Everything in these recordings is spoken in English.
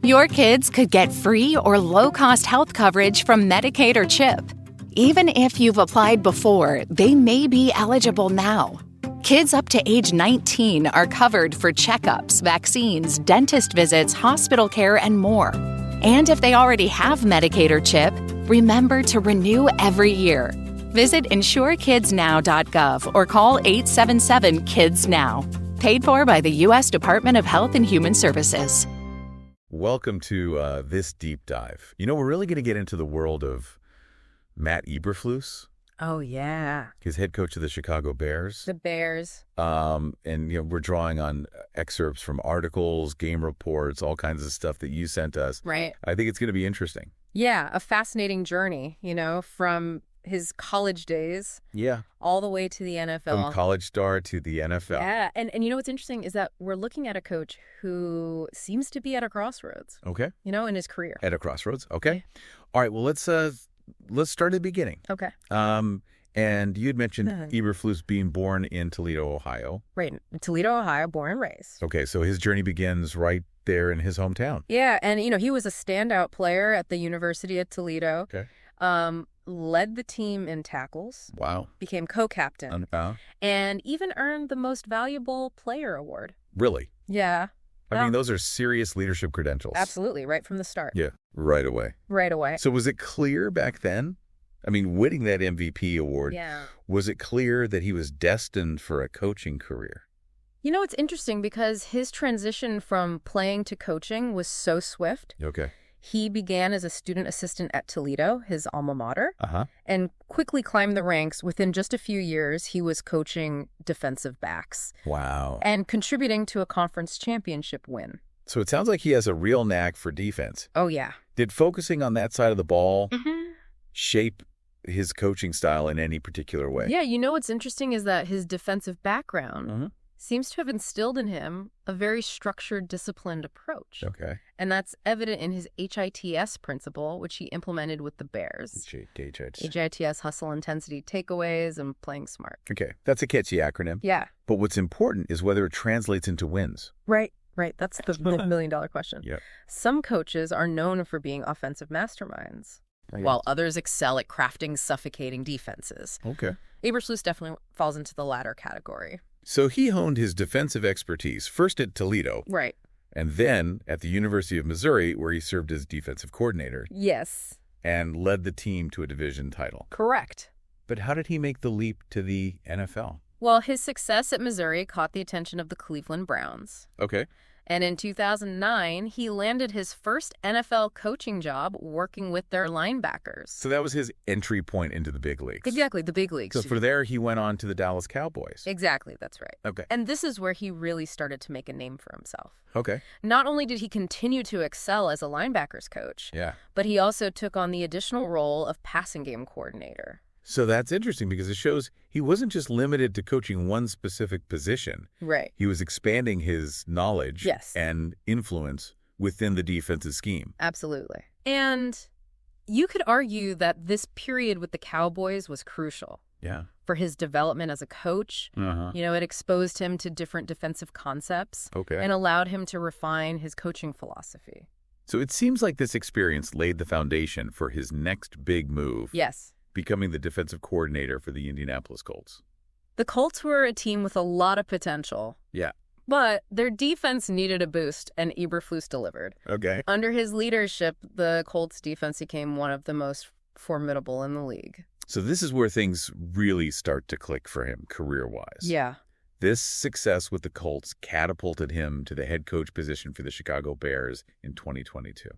Your kids could get free or low-cost health coverage from Medicaid or CHIP. Even if you've applied before, they may be eligible now. Kids up to age 19 are covered for checkups, vaccines, dentist visits, hospital care, and more. And if they already have Medicaid or CHIP, remember to renew every year. Visit insurekidsnow.gov or call 877-KIDS-NOW. Paid for by the U.S. Department of Health and Human Services. Welcome to this deep dive. We're really going to get into the world of Matt Eberflus. Oh, yeah. He's head coach of the Chicago Bears. The Bears. And we're drawing on excerpts from articles, game reports, all kinds of stuff that you sent us. Right. I think it's going to be interesting. Yeah, a fascinating journey, from his college days. Yeah. All the way to the NFL. From college star to the NFL. Yeah, and what's interesting is that we're looking at a coach who seems to be at a crossroads. Okay. In his career. At a crossroads. Okay. All right. Well, let's start at the beginning. Okay. And you had mentioned Eberflus being born in Toledo, Ohio. Right. Toledo, Ohio, born and raised. Okay. So his journey begins right there in his hometown. Yeah. And, he was a standout player at the University of Toledo. Okay. Led the team in tackles. Wow. Became co-captain. And even earned the Most Valuable Player award. Really? Yeah. I mean, those are serious leadership credentials. Absolutely. Right from the start. Yeah. Right away. Right away. So was it clear back then? I mean, winning that MVP award, was it clear that he was destined for a coaching career? It's interesting because his transition from playing to coaching was so swift. Okay. He began as a student assistant at Toledo, his alma mater, and quickly climbed the ranks. Within just a few years, he was coaching defensive backs. Wow. And contributing to a conference championship win. So it sounds like he has a real knack for defense. Oh, yeah. Did focusing on that side of the ball shape his coaching style in any particular way? Yeah, what's interesting is that his defensive background seems to have instilled in him a very structured, disciplined approach. Okay. And that's evident in his HITS principle, which he implemented with the Bears. HITS, hustle, intensity, takeaways, and playing smart. Okay. That's a catchy acronym. Yeah. But what's important is whether it translates into wins. Right. That's the million-dollar question. Yep. Some coaches are known for being offensive masterminds, while others excel at crafting suffocating defenses. Okay. Eberflus definitely falls into the latter category. So he honed his defensive expertise first at Toledo. Right. And then at the University of Missouri, where he served as defensive coordinator. Yes. And led the team to a division title. Correct. But how did he make the leap to the NFL? Well, his success at Missouri caught the attention of the Cleveland Browns. Okay. And in 2009, he landed his first NFL coaching job working with their linebackers. So that was his entry point into the big leagues. Exactly, the big leagues. So for there, he went on to the Dallas Cowboys. Exactly, that's right. Okay. And this is where he really started to make a name for himself. Okay. Not only did he continue to excel as a linebackers coach, but he also took on the additional role of passing game coordinator. So that's interesting because it shows he wasn't just limited to coaching one specific position. Right. He was expanding his knowledge and influence within the defensive scheme. Absolutely. And you could argue that this period with the Cowboys was crucial. Yeah. For his development as a coach. It exposed him to different defensive concepts. Okay. And allowed him to refine his coaching philosophy. So it seems like this experience laid the foundation for his next big move. Yes. Becoming the defensive coordinator for the Indianapolis Colts. The Colts were a team with a lot of potential. Yeah. But their defense needed a boost, and Eberflus delivered. Okay. Under his leadership, the Colts defense became one of the most formidable in the league. So this is where things really start to click for him career-wise. Yeah. This success with the Colts catapulted him to the head coach position for the Chicago Bears in 2022.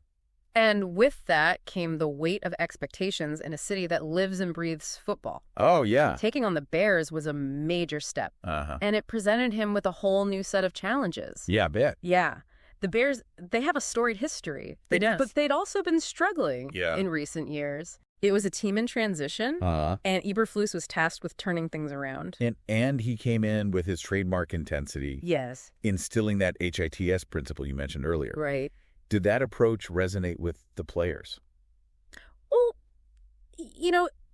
And with that came the weight of expectations in a city that lives and breathes football. Oh, yeah. Taking on the Bears was a major step. And it presented him with a whole new set of challenges. Yeah, I bet. Yeah. The Bears, they have a storied history. They do. But they'd also been struggling in recent years. It was a team in transition, and Eberflus was tasked with turning things around. And he came in with his trademark intensity. Yes. Instilling that HITS principle you mentioned earlier. Right. Did that approach resonate with the players? Well,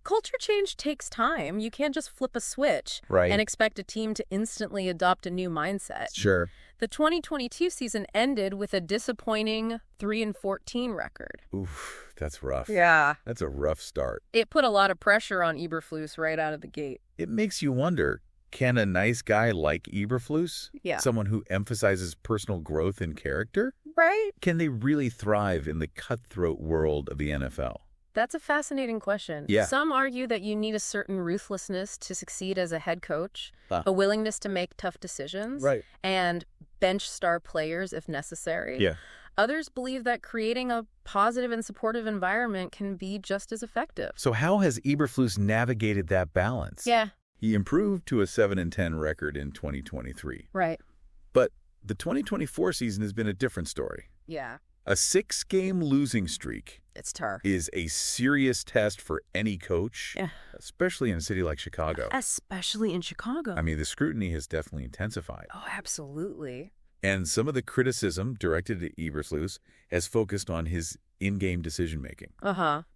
culture change takes time. You can't just flip a switch and expect a team to instantly adopt a new mindset. Sure. The 2022 season ended with a disappointing 3-14 record. Oof, that's rough. Yeah. That's a rough start. It put a lot of pressure on Eberflus right out of the gate. It makes you wonder, can a nice guy like Eberflus, someone who emphasizes personal growth and character, can they really thrive in the cutthroat world of the NFL? That's a fascinating question. Yeah. Some argue that you need a certain ruthlessness to succeed as a head coach, a willingness to make tough decisions, and bench star players if necessary. Yeah. Others believe that creating a positive and supportive environment can be just as effective. So how has Eberflus navigated that balance? Yeah. He improved to a 7-10 record in 2023. Right. But the 2024 season has been a different story. Yeah. A 6-game losing streak It's tough. is a serious test for any coach, especially in a city like Chicago. Especially in Chicago. I mean, the scrutiny has definitely intensified. Oh, absolutely. And some of the criticism directed at Eberflus has focused on his in-game decision-making,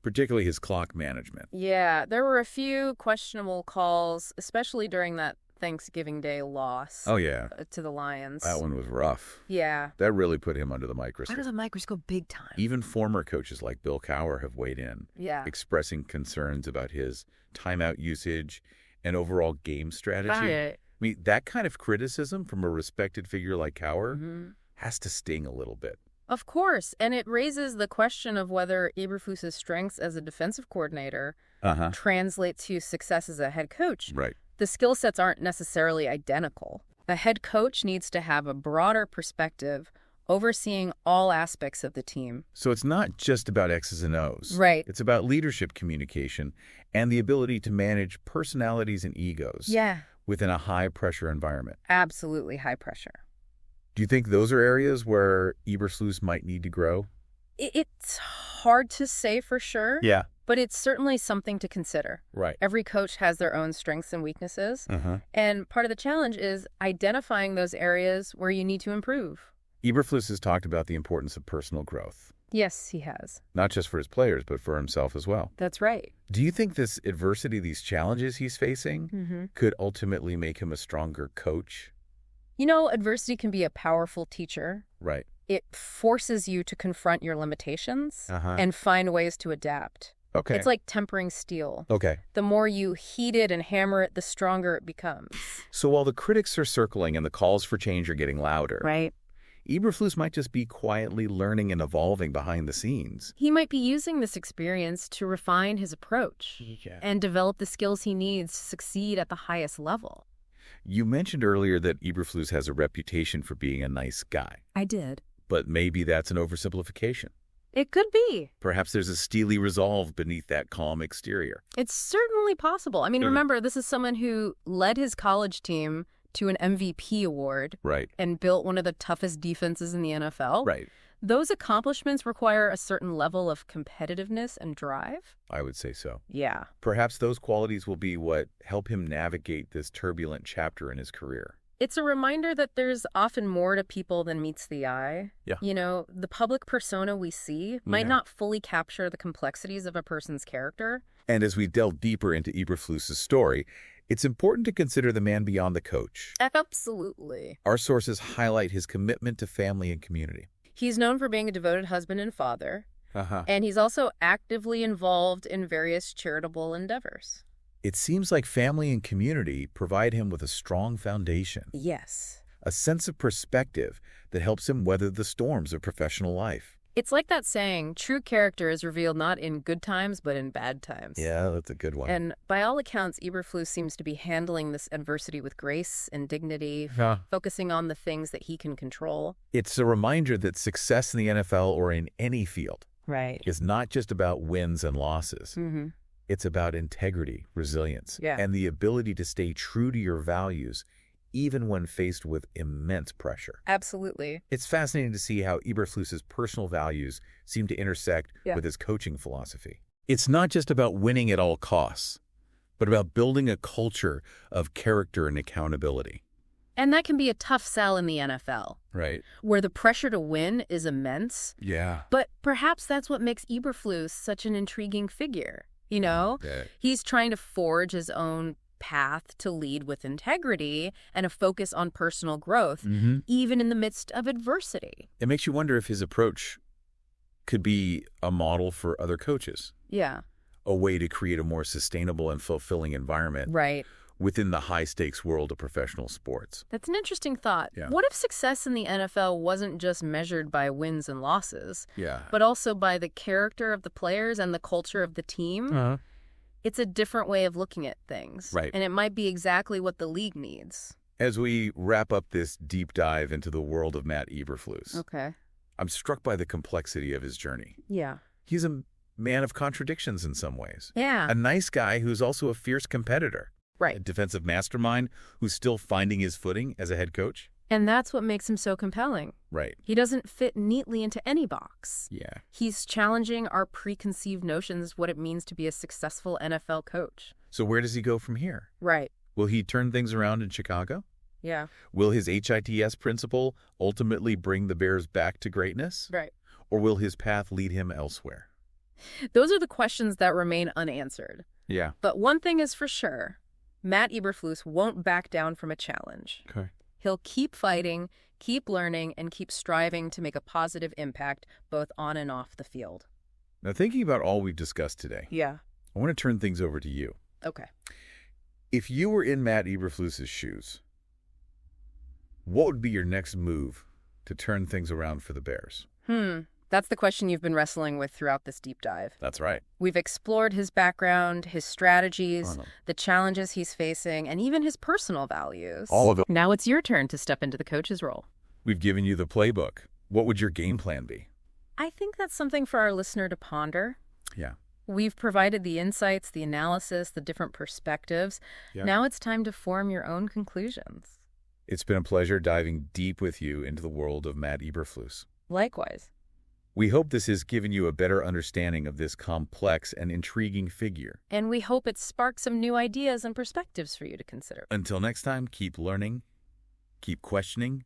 particularly his clock management. Yeah, there were a few questionable calls, especially during that Thanksgiving Day loss to the Lions. That one was rough. Yeah. That really put him under the microscope. Under the microscope big time. Even former coaches like Bill Cowher have weighed in, expressing concerns about his timeout usage and overall game strategy. I mean, that kind of criticism from a respected figure like Cowher has to sting a little bit. Of course, and it raises the question of whether Eberflus's strengths as a defensive coordinator translate to success as a head coach. Right. The skill sets aren't necessarily identical. A head coach needs to have a broader perspective, overseeing all aspects of the team. So it's not just about X's and O's. Right. It's about leadership communication and the ability to manage personalities and egos within a high-pressure environment. Absolutely high pressure. Do you think those are areas where Eberflus might need to grow? It's hard to say for sure. Yeah. But it's certainly something to consider. Right. Every coach has their own strengths and weaknesses. And part of the challenge is identifying those areas where you need to improve. Eberflus has talked about the importance of personal growth. Yes, he has. Not just for his players, but for himself as well. That's right. Do you think this adversity, these challenges he's facing, could ultimately make him a stronger coach? You know, adversity can be a powerful teacher. Right. It forces you to confront your limitations and find ways to adapt. Okay. It's like tempering steel. Okay. The more you heat it and hammer it, the stronger it becomes. So while the critics are circling and the calls for change are getting louder, Eberflus might just be quietly learning and evolving behind the scenes. He might be using this experience to refine his approach and develop the skills he needs to succeed at the highest level. You mentioned earlier that Eberflus has a reputation for being a nice guy. I did. But maybe that's an oversimplification. It could be. Perhaps there's a steely resolve beneath that calm exterior. It's certainly possible. I mean, remember, this is someone who led his college team to an MVP award and built one of the toughest defenses in the NFL. Right. Those accomplishments require a certain level of competitiveness and drive. I would say so. Yeah. Perhaps those qualities will be what help him navigate this turbulent chapter in his career. It's a reminder that there's often more to people than meets the eye. Yeah. You know, the public persona we see might not fully capture the complexities of a person's character. And as we delve deeper into Eberflus's story, it's important to consider the man beyond the coach. Absolutely. Our sources highlight his commitment to family and community. He's known for being a devoted husband and father, and he's also actively involved in various charitable endeavors. It seems like family and community provide him with a strong foundation. Yes. A sense of perspective that helps him weather the storms of professional life. It's like that saying, true character is revealed not in good times, but in bad times. Yeah, that's a good one. And by all accounts, Eberflus seems to be handling this adversity with grace and dignity, focusing on the things that he can control. It's a reminder that success in the NFL or in any field is not just about wins and losses. It's about integrity, resilience, and the ability to stay true to your values even when faced with immense pressure. Absolutely. It's fascinating to see how Eberflus's personal values seem to intersect with his coaching philosophy. It's not just about winning at all costs, but about building a culture of character and accountability. And that can be a tough sell in the NFL. Right. Where the pressure to win is immense. Yeah. But perhaps that's what makes Eberflus such an intriguing figure. You know, he's trying to forge his own path to lead with integrity and a focus on personal growth, even in the midst of adversity. It makes you wonder if his approach could be a model for other coaches. Yeah. A way to create a more sustainable and fulfilling environment. Right. Within the high-stakes world of professional sports. That's an interesting thought. Yeah. What if success in the NFL wasn't just measured by wins and losses, but also by the character of the players and the culture of the team? It's a different way of looking at things. Right. And it might be exactly what the league needs. As we wrap up this deep dive into the world of Matt Eberflus, okay, I'm struck by the complexity of his journey. Yeah. He's a man of contradictions in some ways. Yeah. A nice guy who's also a fierce competitor. Right. A defensive mastermind who's still finding his footing as a head coach. And that's what makes him so compelling. Right. He doesn't fit neatly into any box. Yeah. He's challenging our preconceived notions of what it means to be a successful NFL coach. So where does he go from here? Right. Will he turn things around in Chicago? Yeah. Will his HITS principle ultimately bring the Bears back to greatness? Right. Or will his path lead him elsewhere? Those are the questions that remain unanswered. Yeah. But one thing is for sure. Matt Eberflus won't back down from a challenge. Okay. He'll keep fighting, keep learning, and keep striving to make a positive impact both on and off the field. Now, thinking about all we've discussed today, Yeah. I want to turn things over to you. Okay. If you were in Matt Eberflus's shoes, what would be your next move to turn things around for the Bears? That's the question you've been wrestling with throughout this deep dive. That's right. We've explored his background, his strategies, the challenges he's facing, and even his personal values. All of it. Now it's your turn to step into the coach's role. We've given you the playbook. What would your game plan be? I think that's something for our listener to ponder. Yeah. We've provided the insights, the analysis, the different perspectives. Yeah. Now it's time to form your own conclusions. It's been a pleasure diving deep with you into the world of Matt Eberflus. Likewise. We hope this has given you a better understanding of this complex and intriguing figure. And we hope it sparked some new ideas and perspectives for you to consider. Until next time, keep learning, keep questioning,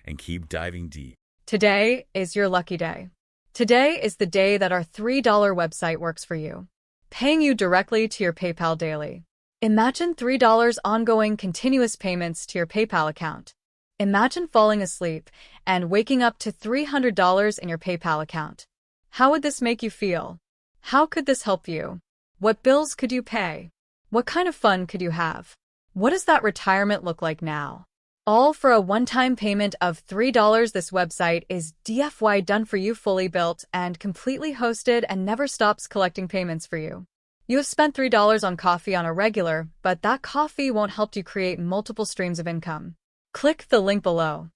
and keep diving deep. Today is your lucky day. Today is the day that our $3 website works for you, paying you directly to your PayPal daily. Imagine $3 ongoing continuous payments to your PayPal account. Imagine falling asleep and waking up to $300 in your PayPal account. How would this make you feel? How could this help you? What bills could you pay? What kind of fun could you have? What does that retirement look like now? All for a one-time payment of $3. This website is DFY done for you, fully built and completely hosted, and never stops collecting payments for you. You have spent $3 on coffee on a regular, but that coffee won't help you create multiple streams of income. Click the link below.